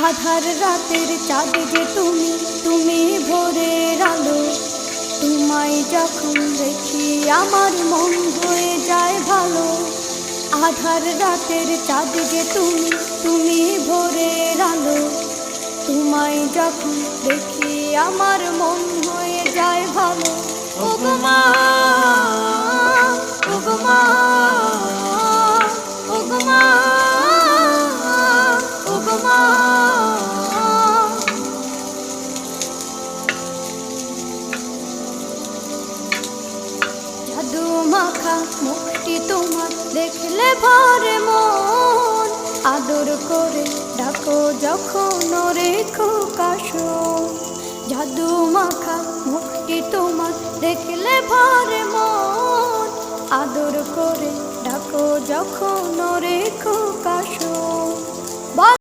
আধার রাতের চাঁদ যে তুমি, তুমি ভোরের আলো। তোমায় যখন দেখি আমার মন হয়ে যায় ভালো। আধার রাতের চাঁদ যে তুমি, তুমি ভোরের আলো। তোমায় যখন দেখি আমার মন হয়ে যায় ভালো। ওগো মা, ওগো মা, ওগো মা, ওগো মা। জাদু মাখা মুখটি তোমার দেখলে ভরে মন। আদর করে ডাকো যখন রেখো কাশন। জাদু মাখা মুখটি তোমার দেখলে ভরে মন। আদর করে ডাকো যখন রেখো কাশন।